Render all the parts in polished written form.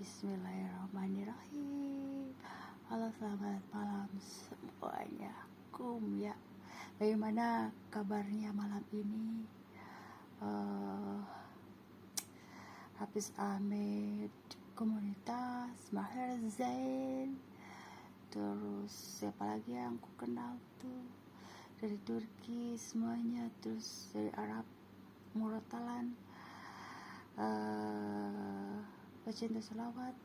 Bismillahirrahmanirrahim. Halo, selamat malam semuanya. Ya. Bagaimana kabarnya malam ini? Hafiz Ahmed, komunitas Maher Zain. Terus siapa lagi yang aku kenal tuh? Dari Turki semuanya. Terus dari Arab, Muratalan. Pecinta selawat,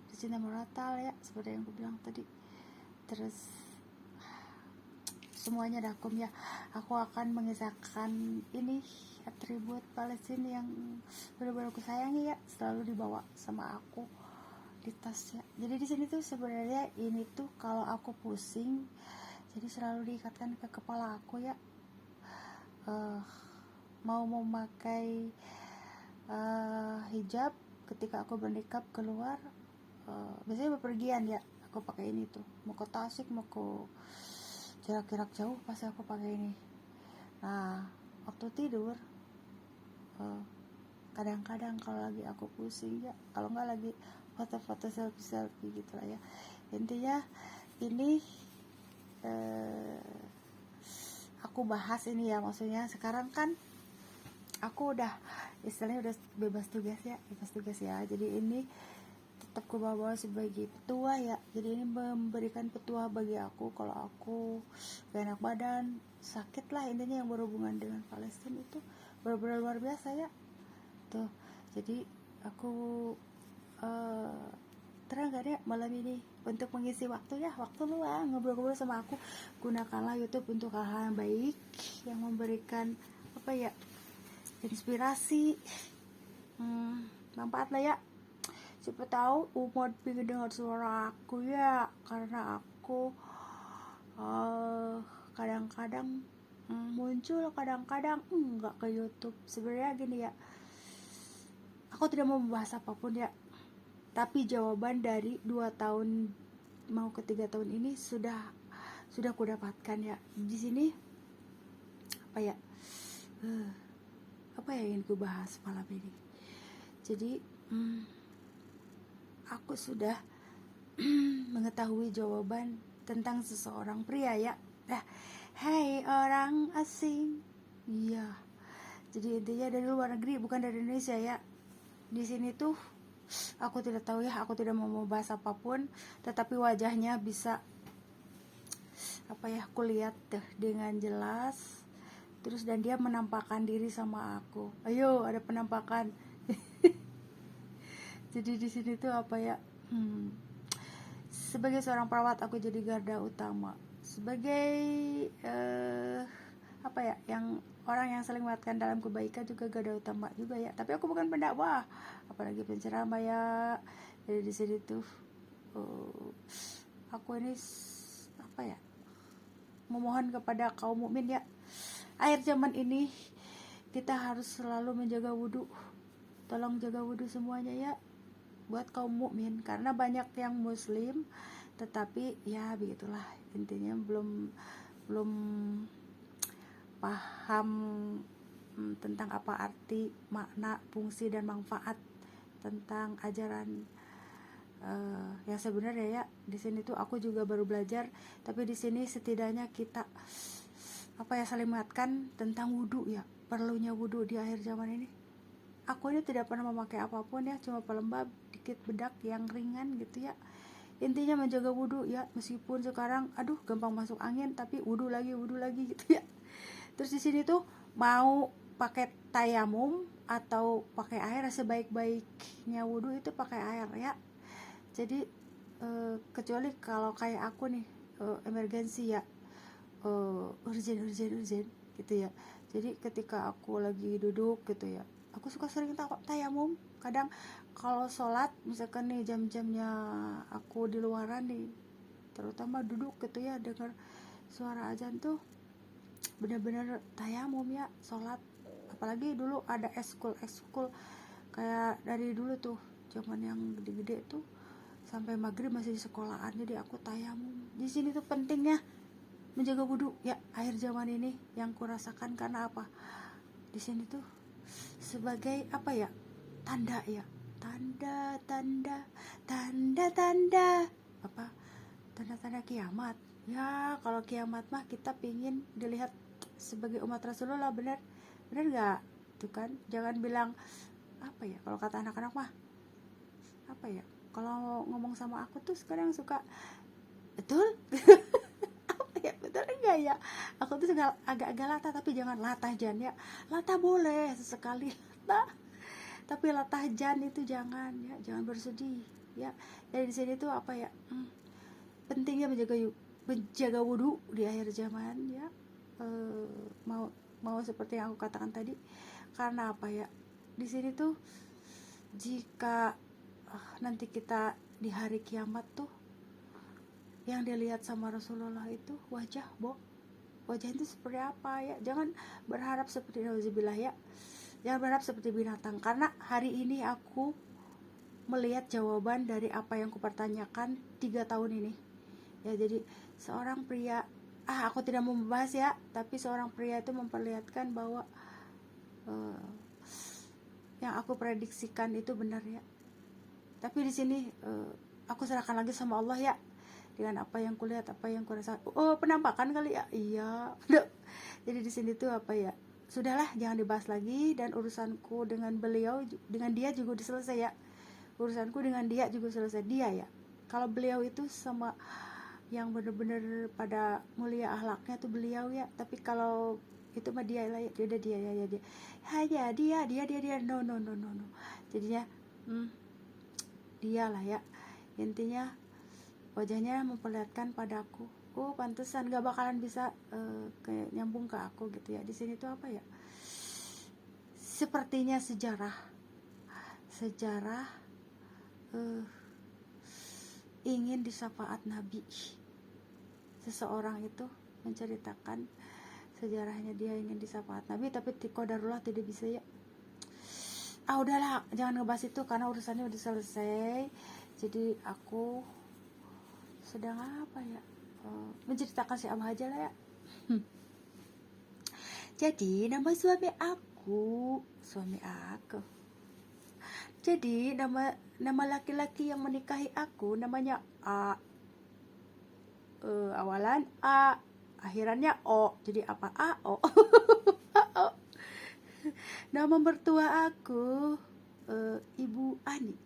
pecinta muratal ya, seperti yang aku bilang tadi. Terus semuanya dakum ya. Aku akan mengisahkan ini atribut Palestina yang benar-benar aku sayangi ya, selalu dibawa sama aku di tas ya. Jadi di sini tuh sebenarnya ini tuh kalau aku pusing, jadi selalu diikatkan ke kepala aku ya. Mau memakai hijab ketika aku bernikah keluar, biasanya bepergian ya, aku pakai ini tuh, mau ke Tasik, mau ke jarak-jarak jauh pasti aku pakai ini. Nah, waktu tidur kadang-kadang kalau lagi aku pusing ya, kalau nggak lagi foto-foto selfie gitu lah ya. Intinya ini aku bahas ini ya, maksudnya sekarang kan aku udah istilahnya udah bebas tugas ya. Jadi ini tetap ku bawa sebagai petua ya. Jadi ini memberikan petua bagi aku kalau aku gak enak badan, sakit lah intinya yang berhubungan dengan Palestina itu benar-benar luar biasa ya. Tuh, jadi aku terang gak ya malam ini untuk mengisi waktu luang ngobrol-ngobrol sama aku. Gunakanlah YouTube untuk hal-hal yang baik, yang memberikan inspirasi, manfaat lah ya. Siapa tahu umat pengen dengar suara aku ya, karena aku kadang-kadang muncul, kadang-kadang enggak ke YouTube. Sebenarnya gini ya, aku tidak mau membahas apapun ya, tapi jawaban dari 2 tahun mau ke 3 tahun ini sudah aku dapatkan ya. Di sini apa yang ingin ku bahas malam ini. Jadi aku sudah mengetahui jawaban tentang seseorang pria ya. Hai orang asing. Iya. Jadi intinya dari luar negeri, bukan dari Indonesia ya. Di sini tuh aku tidak tahu ya, aku tidak mau membahas apapun, tetapi wajahnya bisa aku lihat dengan jelas. Terus dan dia menampakkan diri sama aku. Ayo, ada penampakan. Jadi di sini tuh sebagai seorang perawat aku jadi garda utama. Sebagai yang orang yang saling menguatkan dalam kebaikan juga garda utama juga ya. Tapi aku bukan pendakwah, apalagi penceramah ya. Jadi di sini tuh aku ini memohon kepada kaum mukmin ya. Akhir zaman ini kita harus selalu menjaga wudhu. Tolong jaga wudhu semuanya ya, buat kaum mukmin, karena banyak yang muslim tetapi ya begitulah, intinya belum paham tentang apa arti, makna, fungsi dan manfaat tentang ajaran yang sebenarnya ya. Di sini tuh aku juga baru belajar, tapi di sini setidaknya kita saling mengingatkan tentang wudhu ya, perlunya wudhu di akhir zaman ini. Aku ini tidak pernah memakai apapun ya, cuma pelembab, dikit bedak yang ringan gitu ya. Intinya menjaga wudhu ya, meskipun sekarang gampang masuk angin, tapi wudhu lagi gitu ya. Terus di sini tuh mau pakai tayamum atau pakai air, sebaik-baiknya wudhu itu pakai air ya. Jadi kecuali kalau kayak aku nih emergensi ya, urgent gitu ya. Jadi ketika aku lagi duduk gitu ya, aku suka sering tayamum. Kadang kalau sholat misalkan nih jam-jamnya aku di luaran nih, terutama duduk gitu ya, dengar suara azan tuh benar-benar tayamum ya sholat. Apalagi dulu ada eskul kayak dari dulu tuh zaman yang gede-gede tuh sampai maghrib masih di sekolahan, jadi aku tayamum. Di sini tuh pentingnya menjaga wudhu ya akhir zaman ini yang kurasakan. Karena apa? Di sini tuh sebagai tanda tanda-tanda, tanda-tanda apa, tanda-tanda kiamat. Ya kalau kiamat mah kita pingin dilihat sebagai umat Rasulullah, bener nggak tuh kan. Jangan bilang apa ya, kalau kata anak-anak mah apa ya, kalau ngomong sama aku tuh sekarang suka betul apa ya, betul enggak ya, aku tuh agak-agak latah, tapi jangan latah Jan ya. Latah boleh sesekali latah, tapi latah Jan itu jangan ya, jangan bersedih ya. Jadi di sini tuh apa ya, pentingnya menjaga wudhu di akhir zaman ya. Mau seperti yang aku katakan tadi, karena apa ya, di sini tuh jika nanti kita di hari kiamat tuh yang dilihat sama Rasulullah itu wajah itu seperti apa ya. Jangan berharap seperti nauzubillah ya, jangan berharap seperti binatang, karena hari ini aku melihat jawaban dari apa yang kupertanyakan 3 tahun ini ya. Jadi seorang pria, aku tidak mau membahas ya, tapi seorang pria itu memperlihatkan bahwa yang aku prediksikan itu benar ya. Tapi di sini aku serahkan lagi sama Allah ya, dengan apa yang kulihat, apa yang kurasa. Penampakan kali ya, iya. Jadi di sini tuh apa ya, sudahlah jangan dibahas lagi, dan urusanku dengan beliau, dengan dia juga udah selesai ya. Urusanku dengan dia juga selesai, dia ya. Kalau beliau itu sama yang benar-benar pada mulia akhlaknya tuh beliau ya. Tapi kalau itu mah dia lah ya, dia hanya dia no. Jadinya dia lah ya, intinya wajahnya memperlihatkan padaku, pantesan gak bakalan bisa kayak nyambung ke aku gitu ya. Di sini tuh apa ya, sepertinya sejarah ingin disafaat Nabi. Seseorang itu menceritakan sejarahnya, dia ingin disafaat Nabi, tapi qadarullah tidak bisa ya. Udahlah jangan ngebahas itu karena urusannya udah selesai. Jadi aku sedang apa ya, menceritakan si Abah aja lah ya. Jadi nama suami aku. Jadi nama laki-laki yang menikahi aku namanya A. Awalan A, akhirannya O. Jadi apa? A-O. Nama mertua aku Ibu Ani.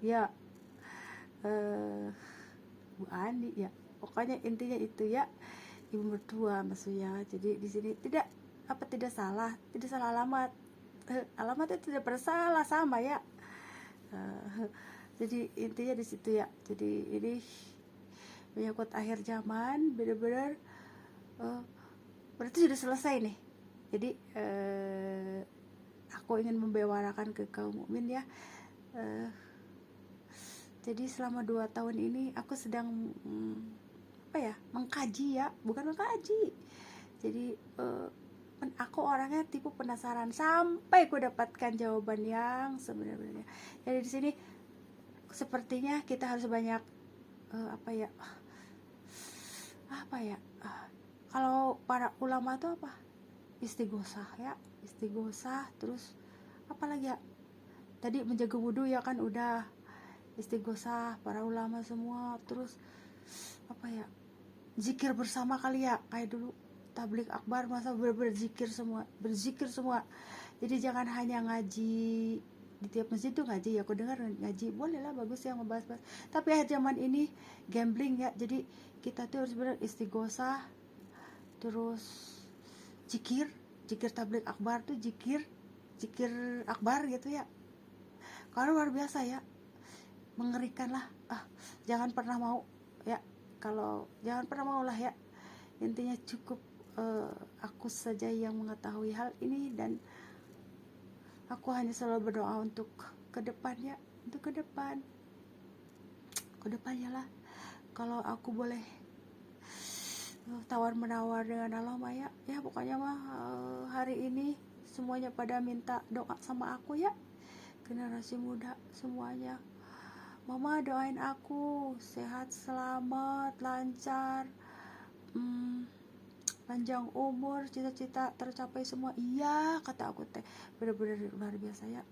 Ya. Bu Ani ya, pokoknya intinya itu ya, ibu mertua maksudnya. Jadi di sini tidak salah alamat, alamatnya tidak bersalah sama ya. Jadi intinya di situ ya. Jadi ini menyangkut akhir zaman, benar-benar berarti sudah selesai nih. Jadi aku ingin membewarakan ke kaum mukmin ya. Jadi selama 2 tahun ini aku sedang mengkaji ya, bukan mengkaji. Jadi aku orangnya tipe penasaran sampai aku dapatkan jawaban yang sebenarnya. Jadi di sini sepertinya kita harus banyak kalau para ulama itu apa? Istighosah, terus apa lagi ya? Tadi menjaga wudhu ya kan udah. Istighosah para ulama semua, terus zikir bersama kali ya, kayak dulu tablik akbar masa berzikir semua. Jadi jangan hanya ngaji di tiap masjid tuh ngaji ya, aku dengar ngaji boleh lah, bagus ya ngebahas. Tapi akhir zaman ini gambling ya, jadi kita tuh harus istighosah, terus zikir tablik akbar tuh zikir akbar gitu ya. Kalau luar biasa ya, mengerikan lah. Jangan pernah mau ya, kalau jangan pernah mau lah ya. Intinya cukup aku saja yang mengetahui hal ini, dan aku hanya selalu berdoa untuk ke depannya lah. Kalau aku boleh tawar menawar dengan Allah mah ya pokoknya mah hari ini semuanya pada minta doa sama aku ya, generasi muda semuanya. Mama doain aku sehat, selamat, lancar, panjang umur, cita-cita tercapai semua. Iya kata aku teh, bener-bener luar biasa ya.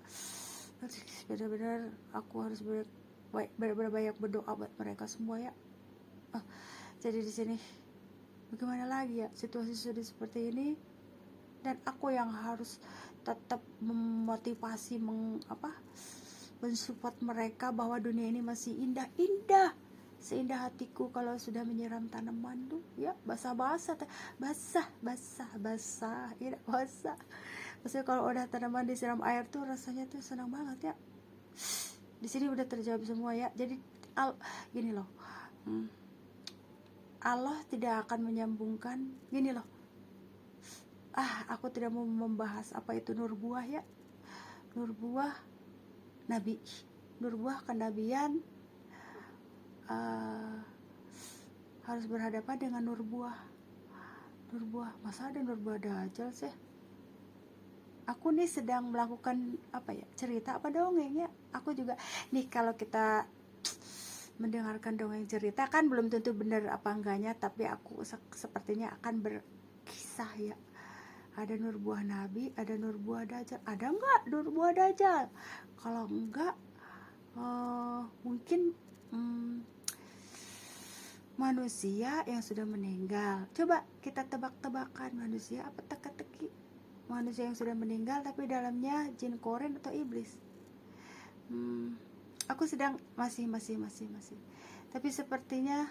benar-benar aku harus banyak berdoa buat mereka semua ya. Jadi di sini bagaimana lagi ya, situasi sudah seperti ini, dan aku yang harus tetap memotivasi mensupport mereka bahwa dunia ini masih indah-indah, seindah hatiku kalau sudah menyiram tanaman tuh ya, basah-basah, tidak basah. Maksudnya kalau udah tanaman disiram air tuh rasanya tuh senang banget ya. Di sini udah terjawab semua ya. Jadi gini loh, Allah tidak akan menyambungkan, gini loh, aku tidak mau membahas apa itu nur buah ya. Nur buah nabi, nur buah kenabian, harus berhadapan dengan nur buah. Masa ada nur buah dajjal sih? Aku nih sedang melakukan cerita apa dongeng ya. Aku juga nih, kalau kita mendengarkan dongeng cerita kan belum tentu benar apa enggaknya, tapi aku sepertinya akan berkisah ya. Ada nur buah nabi, ada nur buah dajjal. Ada enggak nur buah dajjal? Kalau enggak, mungkin manusia yang sudah meninggal. Coba kita tebak-tebakan, manusia apa teka-teki? Manusia yang sudah meninggal tapi dalamnya jin koren atau iblis. Aku sedang masih. Tapi sepertinya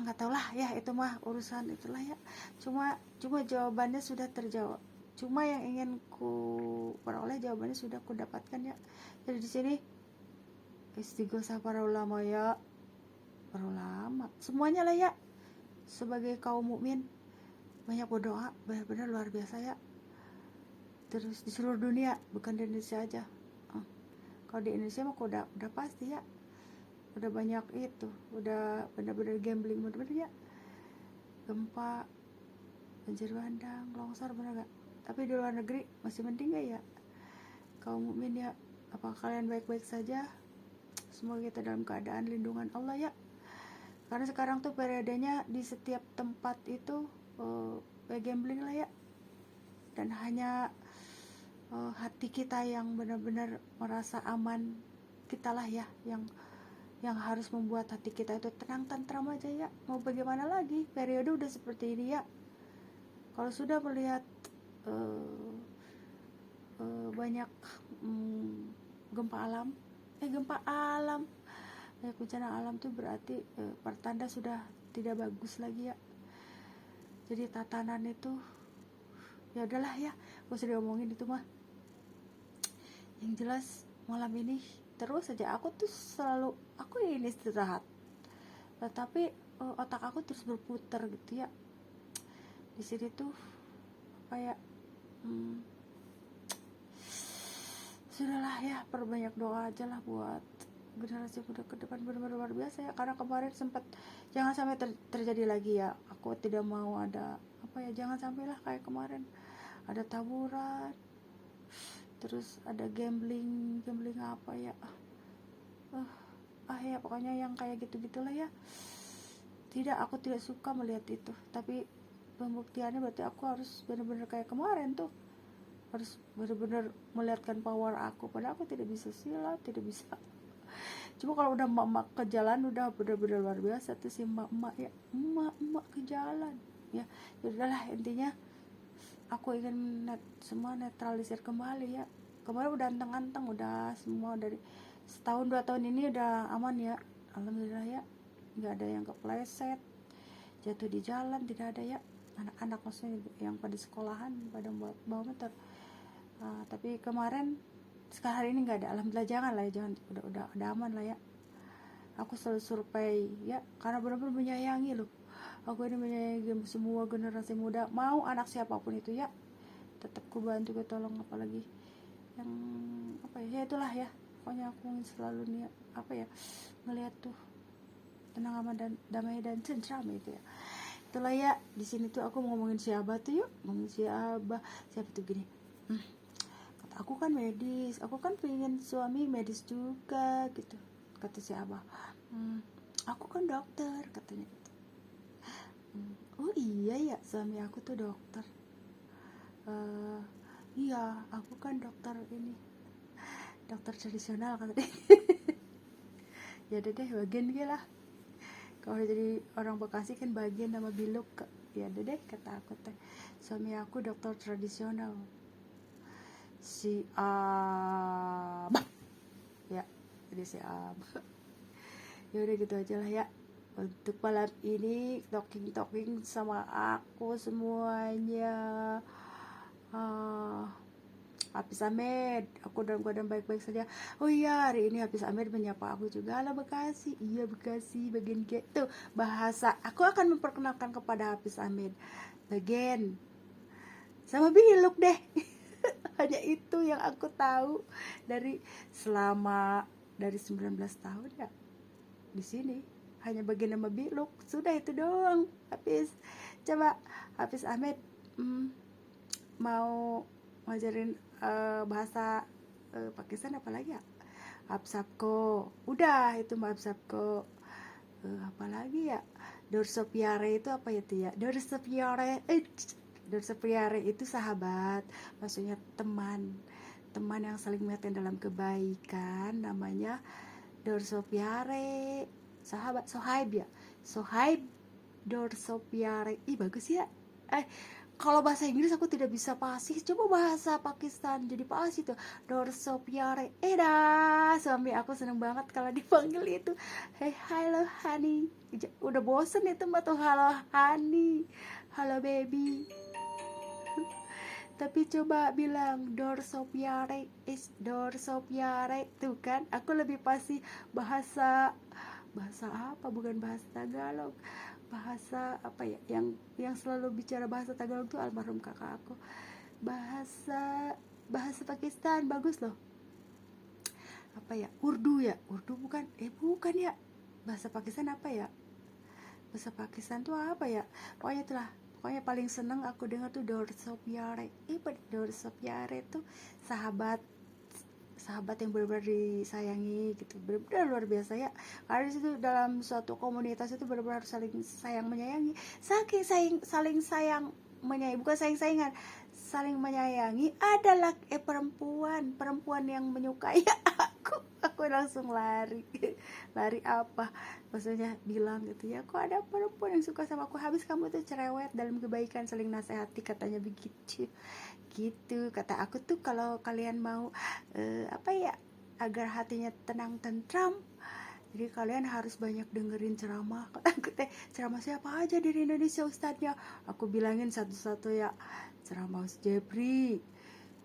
nggak tahu lah ya, itu mah urusan itulah ya. Cuma jawabannya sudah terjawab. Cuma yang ingin ku peroleh jawabannya sudah ku dapatkan ya. Jadi di sini istighosah para ulama ya, para ulama semuanya lah ya. Sebagai kaum mukmin banyak berdoa, benar-benar luar biasa ya. Terus di seluruh dunia, bukan di Indonesia aja. Kalau di Indonesia mah udah pasti ya, udah banyak itu, udah benar-benar gambling benar-benar ya. Gempa, banjir bandang, longsor, benar gak? Tapi di luar negeri masih mending gak ya kaum mukmin ya? Apa kalian baik-baik saja? Semoga kita dalam keadaan lindungan Allah ya. Karena sekarang tuh periodenya di setiap tempat itu gambling lah ya. Dan hanya hati kita yang benar-benar merasa aman, kita lah ya yang harus membuat hati kita itu tenang, tentram aja ya. Mau bagaimana lagi, periode udah seperti ini ya. Kalau sudah melihat banyak gempa alam, banyak bencana alam tuh berarti pertanda sudah tidak bagus lagi ya. Jadi tatanan itu ya udahlah ya, gak usah diomongin itu mah. Yang jelas malam ini terus saja aku tuh selalu ini istirahat, tetapi otak aku terus berputar gitu ya. Di sini tuh sudahlah ya, perbanyak doa aja lah buat generasi muda ke depan, benar-benar luar biasa ya. Karena kemarin sempat, jangan sampai terjadi lagi ya. Aku tidak mau ada jangan sampailah kayak kemarin ada taburan, terus ada gambling apa ya. Ya pokoknya yang kayak gitu-gitulah ya. Aku tidak suka melihat itu. Tapi pembuktiannya berarti aku harus benar-benar kayak kemarin tuh, harus benar-benar melihatkan power aku. Padahal aku tidak bisa silat, tidak bisa. Cuma kalau udah emak ke jalan udah benar-benar luar biasa tuh si emak ya, emak ke jalan ya. Udahlah, intinya aku ingin semua netralisir kembali ya. Kemarin udah anteng-anteng, udah semua dari setahun 2 tahun ini udah aman ya, alhamdulillah ya. Nggak ada yang kepleset, jatuh di jalan, tidak ada ya. Anak-anak maksudnya yang pada sekolahan pada bawa motor. Tapi kemarin, sekarang hari ini nggak ada, alhamdulillah. Jangan udah aman lah ya. Aku selalu survei ya, karena benar-benar menyayangi loh. Aku ini menyayangi semua generasi muda, mau anak siapapun itu ya, tetap ku bantu, ku tolong. Apalagi yang ya itulah ya. Pokoknya aku ingin selalu nih ngelihat tuh tenang, aman, dan damai dan tentram itu ya. Itulah ya, di sini tuh aku mau ngomongin si Abah tuh yuk. Ngomongin si Abah, siapa tuh gini, kata aku kan medis, aku kan pengen suami medis juga gitu. Kata si Abah, aku kan dokter katanya gitu. Oh iya ya, suami aku tuh dokter. eh, iya aku kan dokter ini, dokter tradisional kata dia. Ya udah deh bagian dia lah, kalau jadi orang Bekasi kan bagian nama Biluk. Ya udah deh kata aku teh, suami aku dokter tradisional si Abah ya, jadi si Abah. Ya udah gitu aja lah ya untuk malam ini, talking sama aku semuanya. uh, Hafiz Ahmed, aku dalam keadaan baik-baik saja. Oh iya, hari ini Hafiz Ahmed menyapa aku juga. Halo Bekasi, iya Bekasi, bagian gitu. Bahasa, aku akan memperkenalkan kepada Hafiz Ahmed bagian sama Biluk deh. Hanya itu yang aku tahu dari selama dari 19 tahun ya di sini. Hanya bagian nama Biluk, sudah itu doang. Hafiz, coba Hafiz Ahmed mau ngajarin bahasa Pakistan apa lagi ya? Absapko, udah itu mah Absapko. Apa lagi ya? Dorsopiare itu apa ya tuh ya? Dorsopiare itu sahabat, maksudnya teman, teman yang saling mengingatkan dalam kebaikan, namanya Dorsopiare. Sahabat, Sohaib ya, Sohaib Dorsopiare. Ih bagus ya. Kalau bahasa Inggris aku tidak bisa fasih, coba bahasa Pakistan jadi fasih tuh. Dorsopiare. Dah, suami aku seneng banget kalau dipanggil itu. Hey, hello honey. Udah bosen itu mah tuh halo honey, halo baby. Tapi coba bilang Dorsopiare is Dorsopiare tuh kan. Aku lebih pasti bahasa apa, bukan bahasa Tagalog, bahasa apa ya, yang selalu bicara bahasa Tagalog tuh almarhum kakak aku. Bahasa Pakistan bagus loh. Apa ya, Urdu ya, Urdu bukan, bukan ya, bahasa Pakistan apa ya, bahasa Pakistan tuh apa ya, pokoknya itulah. Pokoknya paling seneng aku dengar tuh Dorsopiare. Dorsopiare tuh sahabat yang benar-benar disayangi gitu, benar-benar luar biasa ya. Karena di situ dalam suatu komunitas itu benar-benar saling sayang menyayangi, saling sayang menyayangi, bukan sayang-sayangan, saling menyayangi. Adalah perempuan yang menyukai aku langsung lari. Lari apa maksudnya, bilang gitu ya, kok ada perempuan yang suka sama aku, habis kamu tuh cerewet dalam kebaikan, saling nasihati, katanya begitu. Gitu kata aku tuh, kalau kalian mau apa ya, agar hatinya tenang tentram, jadi kalian harus banyak dengerin ceramah. Kata aku teh, ceramah siapa aja dari Indonesia ustadznya, aku bilangin satu-satu ya. Ceramah Ustaz Jepri,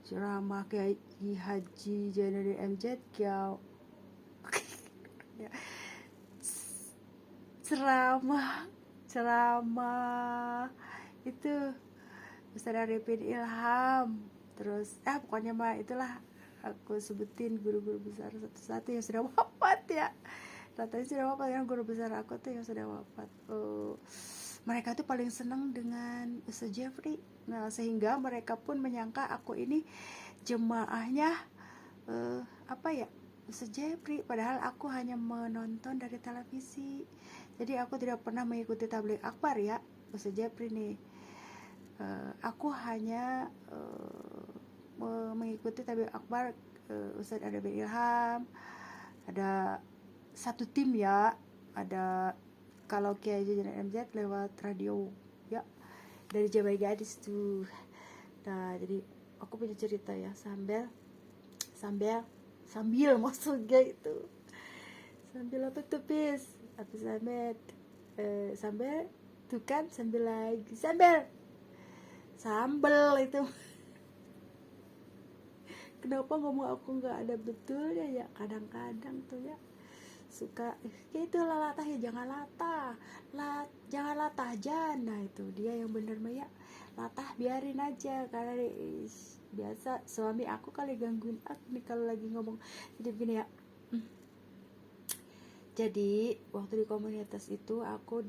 ceramah Kiai Haji Jainudin MZ, Kiau ceramah itu Ustaz Arifin Ilham. Terus pokoknya mah itulah, aku sebutin guru-guru besar satu-satu yang sudah wafat ya. Ratanya sudah wafat, yang guru besar aku tuh yang sudah wafat. Mereka tuh paling senang dengan Ustaz Jeffrey. Nah, sehingga mereka pun menyangka aku ini jemaahnya apa ya, Ustaz Jeffrey, padahal aku hanya menonton dari televisi. Jadi aku tidak pernah mengikuti tabligh akbar ya Ustaz Jeffrey nih. Aku hanya mengikuti tabligh akbar Ustaz Arifin Ilham. Ada satu tim ya, ada kalau Kiai Jainudin MZ lewat radio ya, dari Jabai Gadis tuh. Nah jadi aku punya cerita ya, sambil maksudnya itu, sambil apa tuh Pis, Hafiz Ahmed sambil tuh kan, sambil lagi sambel itu. Kenapa ngomong aku nggak ada betulnya ya, kadang-kadang tuh ya suka kayak itu, latah ya, jangan latah jana, itu dia yang bener mah ya, latah biarin aja, karena biasa suami aku kali gangguin aku nih kalau lagi ngomong. Jadi begini ya, jadi waktu di komunitas itu aku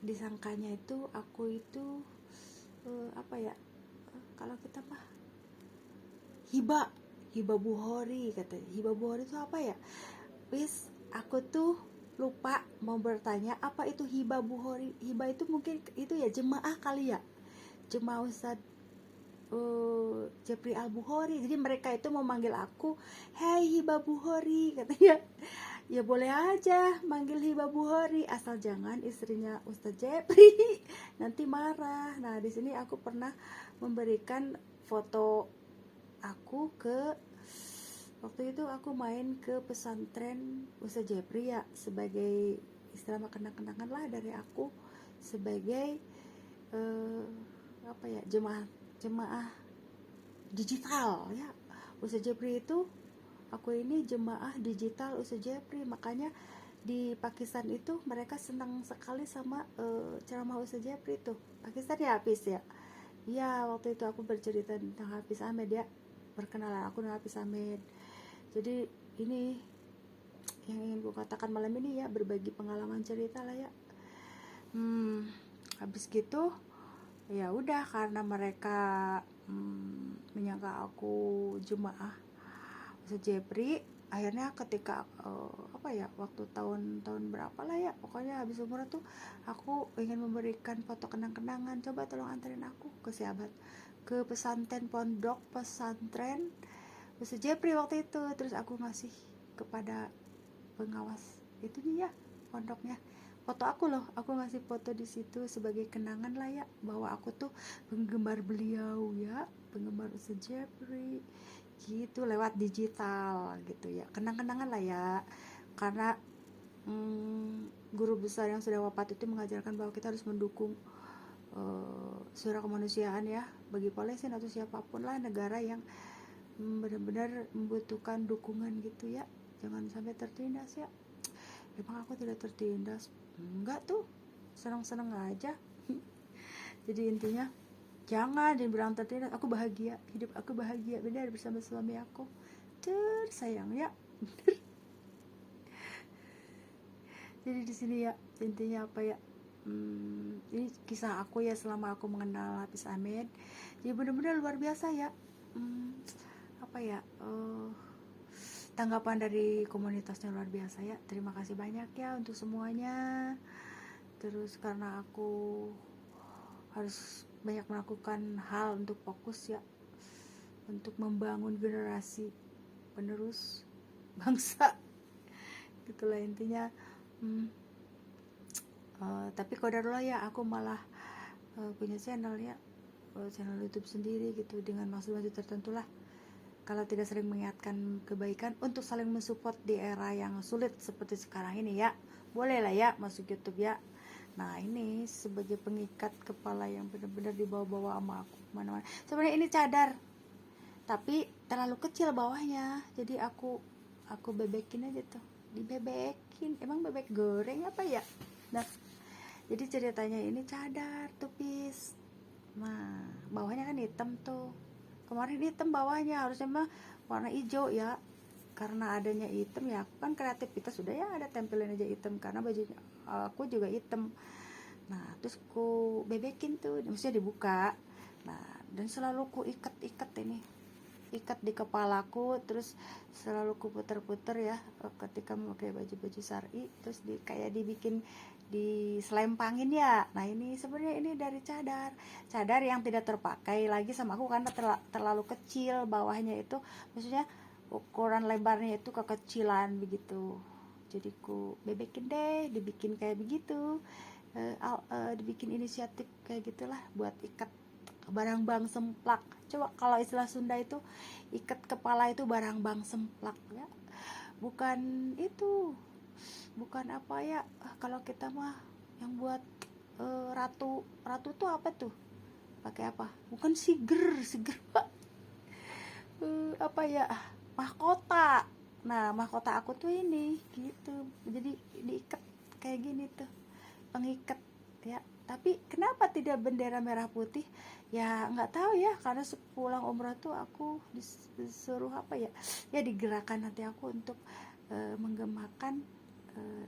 disangkanya itu aku itu kalau kita mah Hiba Buhori katanya. Hiba Buhori itu apa ya? Wis, aku tuh lupa mau bertanya apa itu hibah buhori. Hibah itu mungkin itu ya jemaah kali ya, jemaah Ustadz Jepri Al Buhori. Jadi mereka itu mau manggil aku, "Hey Hibah Buhori," katanya. Ya boleh aja manggil Hibah Buhori, asal jangan istrinya Ustadz Jepri nanti marah. Nah di sini aku pernah memberikan foto aku waktu itu aku main ke pesantren Ustadz Jepri ya, sebagai istilah kenang-kenangan lah dari aku sebagai apa ya, jemaah digital ya Ustadz Jepri itu. Aku ini jemaah digital Ustadz Jepri, makanya di Pakistan itu mereka senang sekali sama ceramah Ustadz Jepri itu. Pakistan ya Hafiz ya. Iya, waktu itu aku bercerita tentang Hafiz Ahmed ya, perkenalan aku dengan Hafiz Ahmed. Jadi ini yang ingin gue katakan malam ini ya, berbagi pengalaman cerita lah ya. Habis gitu ya udah, karena mereka menyangka aku jemaah Ustadz Jepri, akhirnya ketika apa ya, waktu tahun berapa lah ya, pokoknya habis umroh tuh aku ingin memberikan foto kenang-kenangan, coba tolong anterin aku ke sahabat ke pesantren, pondok pesantren Ustadz Jepri waktu itu. Terus aku ngasih kepada pengawas itu nih ya, pondoknya, foto aku loh, aku ngasih foto di situ sebagai kenangan lah ya, bahwa aku tuh penggemar beliau ya, penggemar Ustadz Jepri gitu, lewat digital gitu ya, kenang-kenangan lah ya. Karena guru besar yang sudah wafat itu mengajarkan bahwa kita harus mendukung surah kemanusiaan ya, bagi Palestina atau siapapun lah negara yang benar-benar membutuhkan dukungan gitu ya, jangan sampai tertindas ya. Emang aku tidak tertindas, enggak tuh, senang-senang aja. Jadi intinya jangan dibilang tertindas, aku bahagia, hidup aku bahagia benar bersama suami aku tersayang ya. Jadi di sini ya intinya apa ya, ini kisah aku ya selama aku mengenal Hafiz Ahmed. Jadi benar-benar luar biasa ya. Apa ya, tanggapan dari komunitasnya luar biasa ya. Terima kasih banyak ya untuk semuanya. Terus karena aku harus banyak melakukan hal untuk fokus ya, untuk membangun generasi penerus bangsa gitulah intinya. Tapi qadarullah ya, aku malah punya channel ya, channel YouTube sendiri gitu, dengan maksud-maksud tertentu lah. Kalau tidak sering mengingatkan kebaikan untuk saling mensupport di era yang sulit seperti sekarang ini ya, boleh lah ya masuk YouTube ya. Nah ini sebagai pengikat kepala yang benar-benar dibawa-bawa sama aku kemana-mana. Sebenarnya ini cadar, tapi terlalu kecil bawahnya, jadi aku bebekin aja tuh, dibebekin. Emang bebek goreng apa ya. Nah jadi ceritanya ini cadar tupis. Nah bawahnya kan hitam tuh, kemarin hitam bawahnya, harusnya mah warna hijau ya. Karena adanya hitam ya, aku kan kreativitas sudah ya, ada tempelin aja hitam karena bajunya aku juga hitam. Nah terus ku bebekin tuh, maksudnya dibuka. Nah dan selalu ku ikat di kepalaku, terus selalu ku puter-puter ya ketika memakai baju-baju syar'i, terus kayak dibikin di selempangin ya. Nah ini sebenarnya ini dari cadar yang tidak terpakai lagi sama aku karena terlalu kecil bawahnya itu, maksudnya ukuran lebarnya itu kekecilan begitu. Jadi ku bebekin deh, dibikin kayak begitu, dibikin inisiatif kayak gitulah buat ikat barang bang semplak. Coba kalau istilah Sunda itu ikat kepala itu barang bang semplak ya, bukan itu, bukan apa ya, kalau kita mah yang buat ratu tuh apa tuh, pakai apa, bukan siger pak, apa ya, mahkota. Nah mahkota aku tuh ini gitu, jadi diikat kayak gini tuh, pengikat ya. Tapi kenapa tidak bendera merah putih ya, nggak tahu ya, karena sepulang umrah tuh aku disuruh apa ya, ya digerakkan nanti aku untuk menggemakan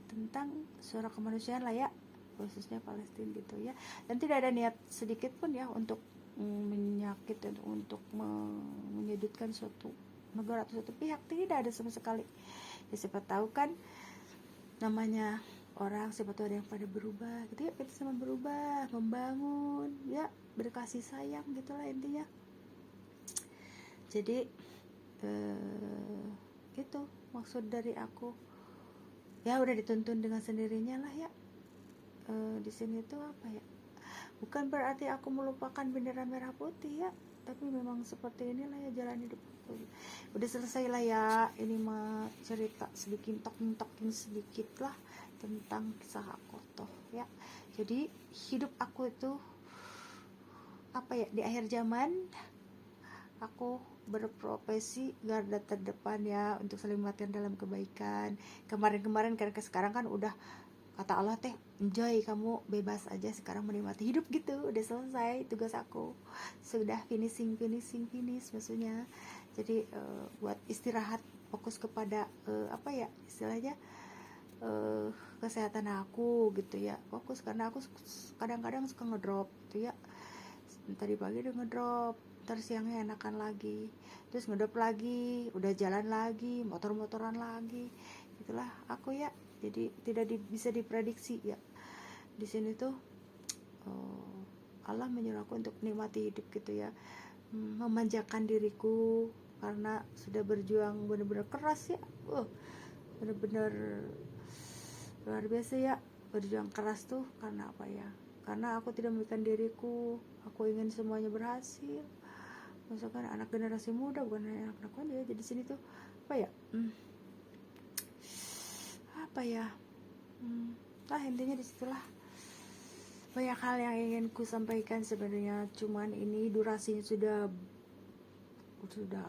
tentang surah kemanusiaan lah ya, khususnya Palestina gitu ya. Dan tidak ada niat sedikit pun ya untuk menyakit, untuk menyudutkan suatu negara atau suatu pihak, tidak ada sama sekali ya. Siapa tahu kan namanya orang siapa tahu ada yang pada berubah gitu ya, kita sama berubah, membangun ya, berkasih sayang gitulah intinya. Jadi itu maksud dari aku ya, udah dituntun dengan sendirinya lah ya. Di sini tuh apa ya, bukan berarti aku melupakan bendera merah putih ya, tapi memang seperti inilah ya jalan hidup aku. Udah selesai lah ya, ini mah cerita sedikit talking sedikit lah tentang kisah aku tuh ya. Jadi hidup aku itu apa ya, di akhir zaman aku berprofesi garda terdepan ya, untuk saling mengingatkan dalam kebaikan. Kemarin karena sekarang kan udah kata Allah teh, enjoy, kamu bebas aja sekarang menikmati hidup gitu. Udah selesai tugas aku, sudah finish maksudnya. Jadi buat istirahat, fokus kepada apa ya istilahnya, kesehatan aku gitu ya, fokus. Karena aku kadang-kadang suka ngedrop gitu ya, tadi pagi udah ngedrop, ntar siangnya enakan lagi, terus ngedrop lagi, udah jalan lagi, motor-motoran lagi gitulah aku ya. Jadi tidak bisa diprediksi ya. Di sini tuh Allah menyuruh aku untuk nikmati hidup gitu ya, memanjakan diriku karena sudah berjuang benar-benar keras ya, benar-benar luar biasa ya. Berjuang keras tuh karena apa ya, karena aku tidak memberikan diriku, aku ingin semuanya berhasil. Misalkan anak generasi muda, bukan hanya anak-anak aja. Jadi sini tuh apa ya, lah intinya disitulah banyak hal yang ingin ku sampaikan sebenarnya. Cuman ini durasinya sudah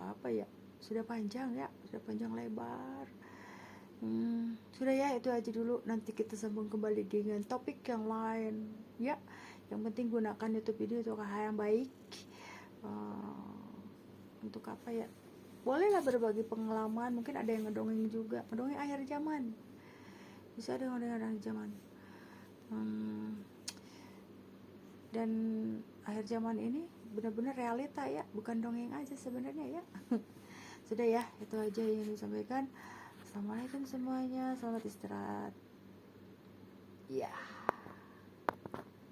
apa ya, sudah panjang ya, sudah panjang lebar. Sudah ya, itu aja dulu. Nanti kita sambung kembali dengan topik yang lain ya. Yang penting gunakan YouTube video untuk hal yang baik. Untuk apa ya, bolehlah berbagi pengalaman. Mungkin ada yang ngedongeng juga, ngedongeng akhir zaman, bisa ada ngedongeng akhir zaman. Dan akhir zaman ini benar-benar realita ya, bukan dongeng aja sebenarnya ya. Sudah ya, itu aja yang disampaikan. Assalamualaikum semuanya, selamat istirahat ya.